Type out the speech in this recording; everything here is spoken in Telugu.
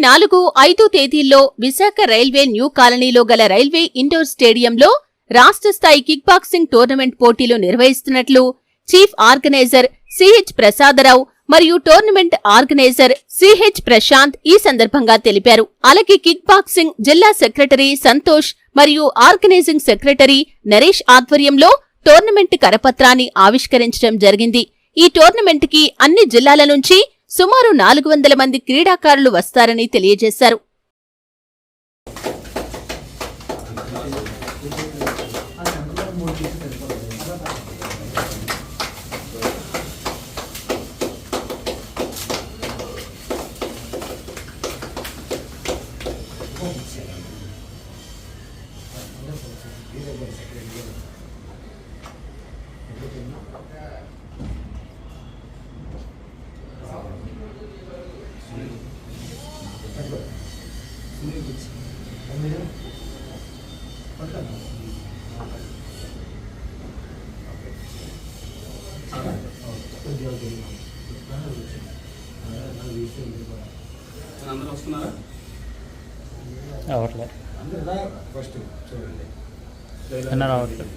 4, 5 తేదీల్లో విశాఖ రైల్వే న్యూ కాలనీలో గల రైల్వే ఇండోర్ స్టేడియంలో రాష్ట్ర స్థాయి కిక్ బాక్సింగ్ టోర్నమెంట్ పోటీలు నిర్వహిస్తున్నట్లు చీఫ్ ఆర్గనైజర్ సిహెచ్ ప్రసాదరావు మరియు టోర్నమెంట్ ఆర్గనైజర్ సిహెచ్ ప్రశాంత్ ఈ సందర్భంగా తెలిపారు. అలాగే కిక్ బాక్సింగ్ జిల్లా సెక్రటరీ సంతోష్ మరియు ఆర్గనైజింగ్ సెక్రటరీ నరేష్ ఆధ్వర్యంలో టోర్నమెంట్ కరపత్రాన్ని ఆవిష్కరించడం జరిగింది. ఈ టోర్నమెంట్ కి అన్ని జిల్లాల నుంచి సుమారు 400 మంది క్రీడాకారులు వస్తారని తెలియజేశారు. రావట్లేదు.